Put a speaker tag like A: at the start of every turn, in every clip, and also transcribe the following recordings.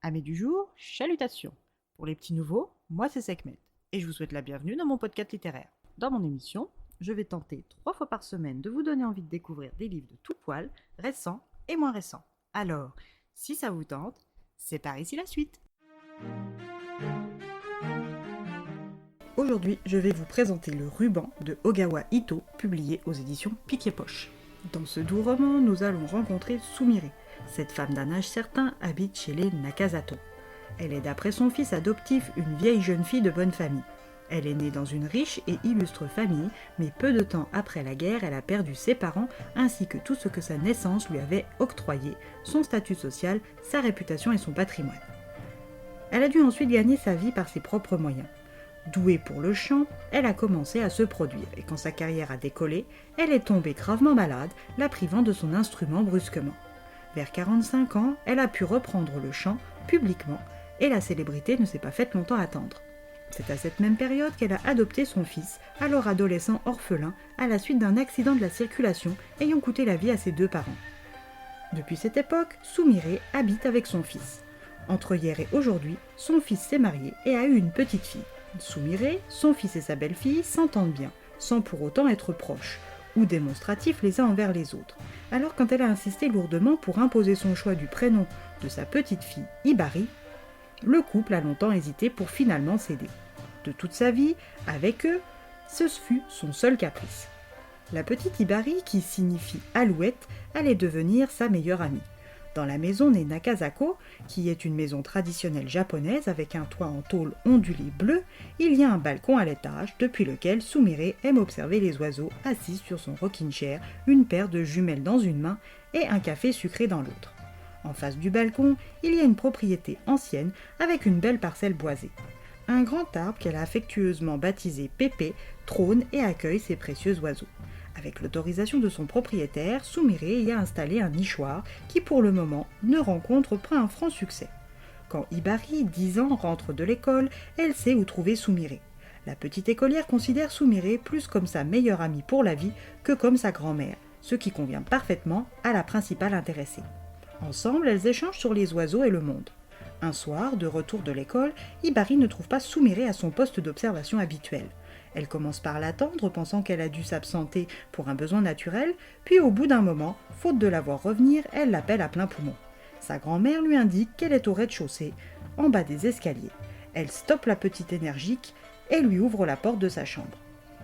A: Amis du jour, chalutations. Pour les petits nouveaux, moi c'est Sekhmet et je vous souhaite la bienvenue dans mon podcast littéraire. Dans mon émission, je vais tenter 3 fois par semaine de vous donner envie de découvrir des livres de tout poil, récents et moins récents. Alors, si ça vous tente, c'est par ici la suite. Aujourd'hui, je vais vous présenter Le Ruban de Ogawa Ito, publié aux éditions Piquet-Poche. Dans ce doux roman, nous allons rencontrer Sumire. Cette femme d'un âge certain habite chez les Nakazato. Elle est d'après son fils adoptif une vieille jeune fille de bonne famille. Elle est née dans une riche et illustre famille, mais peu de temps après la guerre, elle a perdu ses parents ainsi que tout ce que sa naissance lui avait octroyé, son statut social, sa réputation et son patrimoine. Elle a dû ensuite gagner sa vie par ses propres moyens. Douée pour le chant, elle a commencé à se produire et quand sa carrière a décollé, elle est tombée gravement malade, la privant de son instrument brusquement. Vers 45 ans, elle a pu reprendre le chant publiquement et la célébrité ne s'est pas faite longtemps attendre. C'est à cette même période qu'elle a adopté son fils, alors adolescent orphelin, à la suite d'un accident de la circulation ayant coûté la vie à ses 2 parents. Depuis cette époque, Sumire habite avec son fils. Entre hier et aujourd'hui, son fils s'est marié et a eu une petite fille. Sumire, son fils et sa belle-fille s'entendent bien, sans pour autant être proches, ou démonstratifs les uns envers les autres. Alors quand elle a insisté lourdement pour imposer son choix du prénom de sa petite fille, Hibari, le couple a longtemps hésité pour finalement céder. De toute sa vie, avec eux, ce fut son seul caprice. La petite Hibari, qui signifie alouette, allait devenir sa meilleure amie. Dans la maison des Nakazako, qui est une maison traditionnelle japonaise avec un toit en tôle ondulé bleu, il y a un balcon à l'étage depuis lequel Sumire aime observer les oiseaux assis sur son rocking chair, une paire de jumelles dans une main et un café sucré dans l'autre. En face du balcon, il y a une propriété ancienne avec une belle parcelle boisée. Un grand arbre qu'elle a affectueusement baptisé Pépé trône et accueille ces précieux oiseaux. Avec l'autorisation de son propriétaire, Sumire y a installé un nichoir qui pour le moment ne rencontre pas un franc succès. Quand Hibari, 10 ans, rentre de l'école, elle sait où trouver Sumire. La petite écolière considère Sumire plus comme sa meilleure amie pour la vie que comme sa grand-mère, ce qui convient parfaitement à la principale intéressée. Ensemble, elles échangent sur les oiseaux et le monde. Un soir, de retour de l'école, Hibari ne trouve pas Sumire à son poste d'observation habituel. Elle commence par l'attendre, pensant qu'elle a dû s'absenter pour un besoin naturel, puis au bout d'un moment, faute de la voir revenir, elle l'appelle à plein poumon. Sa grand-mère lui indique qu'elle est au rez-de-chaussée, en bas des escaliers. Elle stoppe la petite énergique et lui ouvre la porte de sa chambre.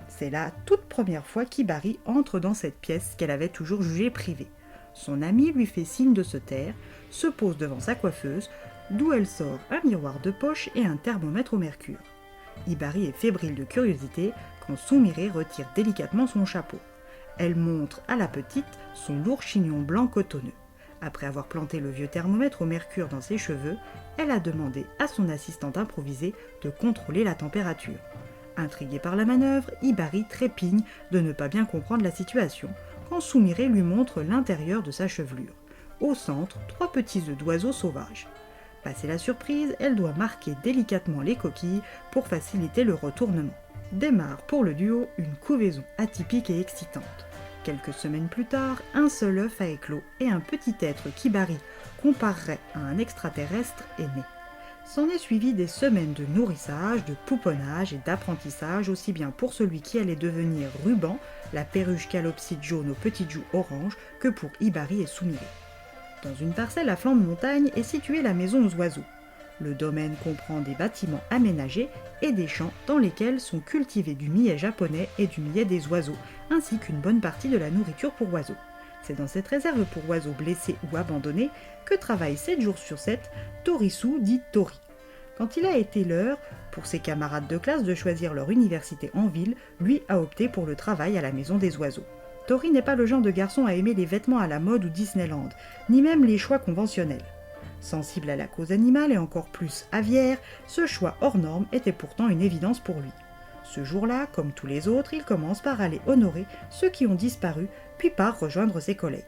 A: C'est la toute première fois qu'Hibari entre dans cette pièce qu'elle avait toujours jugée privée. Son amie lui fait signe de se taire, se pose devant sa coiffeuse, d'où elle sort un miroir de poche et un thermomètre au mercure. Hibari est fébrile de curiosité quand Sumire retire délicatement son chapeau. Elle montre à la petite son lourd chignon blanc cotonneux. Après avoir planté le vieux thermomètre au mercure dans ses cheveux, elle a demandé à son assistante improvisée de contrôler la température. Intriguée par la manœuvre, Hibari trépigne de ne pas bien comprendre la situation quand Sumire lui montre l'intérieur de sa chevelure. Au centre, 3 petits œufs d'oiseaux sauvages. Passée la surprise, elle doit marquer délicatement les coquilles pour faciliter le retournement. Démarre pour le duo une couvaison atypique et excitante. Quelques semaines plus tard, un seul œuf a éclos et un petit être qu'Hibari comparerait à un extraterrestre est né. S'en est suivi des semaines de nourrissage, de pouponnage et d'apprentissage aussi bien pour celui qui allait devenir Ruban, la perruche calopsite jaune aux petites joues oranges, que pour Hibari et Sumire. Dans une parcelle à flanc de montagne est située la maison aux oiseaux. Le domaine comprend des bâtiments aménagés et des champs dans lesquels sont cultivés du millet japonais et du millet des oiseaux, ainsi qu'une bonne partie de la nourriture pour oiseaux. C'est dans cette réserve pour oiseaux blessés ou abandonnés que travaille 7 jours sur 7 Torisu dit Tori. Quand il a été l'heure pour ses camarades de classe de choisir leur université en ville, lui a opté pour le travail à la maison des oiseaux. Tori n'est pas le genre de garçon à aimer les vêtements à la mode ou Disneyland, ni même les choix conventionnels. Sensible à la cause animale et encore plus aviaire, ce choix hors norme était pourtant une évidence pour lui. Ce jour-là, comme tous les autres, il commence par aller honorer ceux qui ont disparu, puis par rejoindre ses collègues.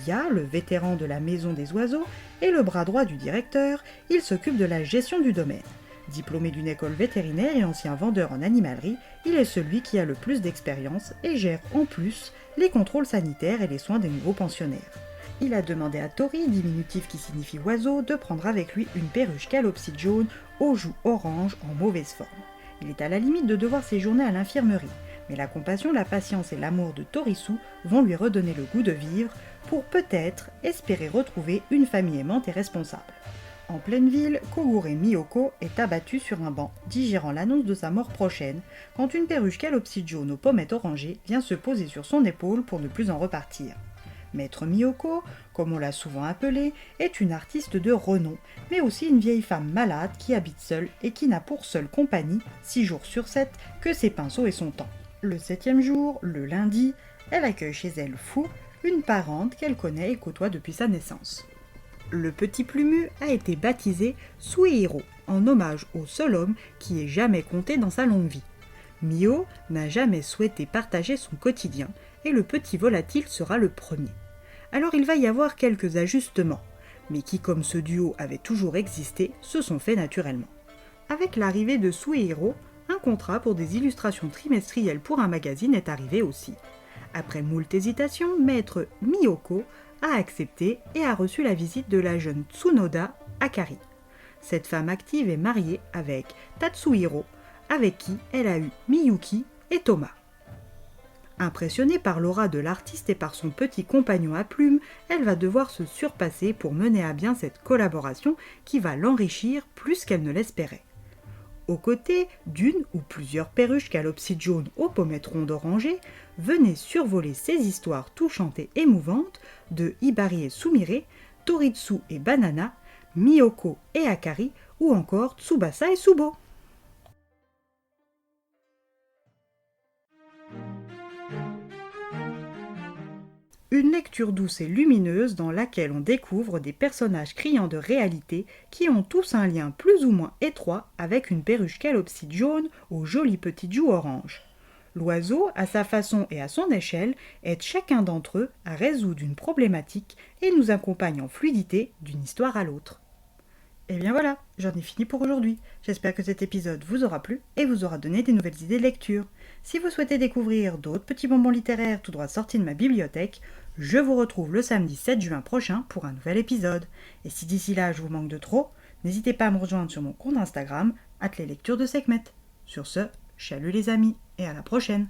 A: Ya, le vétéran de la maison des oiseaux, est le bras droit du directeur, il s'occupe de la gestion du domaine. Diplômé d'une école vétérinaire et ancien vendeur en animalerie, il est celui qui a le plus d'expérience et gère en plus les contrôles sanitaires et les soins des nouveaux pensionnaires. Il a demandé à Tori, diminutif qui signifie oiseau, de prendre avec lui une perruche calopsite jaune aux joues oranges en mauvaise forme. Il est à la limite de devoir séjourner à l'infirmerie, mais la compassion, la patience et l'amour de Torisu vont lui redonner le goût de vivre pour peut-être espérer retrouver une famille aimante et responsable. En pleine ville, Kogure Miyoko est abattue sur un banc, digérant l'annonce de sa mort prochaine, quand une perruche calopsite jaune aux pommettes orangées vient se poser sur son épaule pour ne plus en repartir. Maître Miyoko, comme on l'a souvent appelée, est une artiste de renom, mais aussi une vieille femme malade qui habite seule et qui n'a pour seule compagnie, 6 jours sur 7, que ses pinceaux et son temps. Le 7e jour, le lundi, elle accueille chez elle Fou, une parente qu'elle connaît et côtoie depuis sa naissance. Le petit plumu a été baptisé Suihiro, en hommage au seul homme qui ait jamais compté dans sa longue vie. Mio n'a jamais souhaité partager son quotidien, et le petit volatile sera le premier. Alors il va y avoir quelques ajustements, mais qui, comme ce duo avait toujours existé, se sont faits naturellement. Avec l'arrivée de Suihiro, un contrat pour des illustrations trimestrielles pour un magazine est arrivé aussi. Après moult hésitations, maître Miyoko a accepté et a reçu la visite de la jeune Tsunoda Akari. Cette femme active est mariée avec Tatsuhiro, avec qui elle a eu Miyuki et Toma. Impressionnée par l'aura de l'artiste et par son petit compagnon à plumes, elle va devoir se surpasser pour mener à bien cette collaboration qui va l'enrichir plus qu'elle ne l'espérait. Aux côtés d'une ou plusieurs perruches calopsites jaunes aux pommettes rondes orangées, venaient survoler ces histoires touchantes et émouvantes de Hibari et Sumire, Toritsu et Banana, Miyoko et Akari, ou encore Tsubasa et Subo. Une lecture douce et lumineuse dans laquelle on découvre des personnages criants de réalité qui ont tous un lien plus ou moins étroit avec une perruche calopsite jaune aux jolies petites joues oranges. L'oiseau, à sa façon et à son échelle, aide chacun d'entre eux à résoudre une problématique et nous accompagne en fluidité d'une histoire à l'autre. Et bien voilà, j'en ai fini pour aujourd'hui. J'espère que cet épisode vous aura plu et vous aura donné des nouvelles idées de lecture. Si vous souhaitez découvrir d'autres petits bonbons littéraires tout droit sortis de ma bibliothèque, je vous retrouve le samedi 7 juin prochain pour un nouvel épisode. Et si d'ici là je vous manque de trop, n'hésitez pas à me rejoindre sur mon compte Instagram, @leslecturesdeSekhmet. Sur ce, chalut les amis et à la prochaine.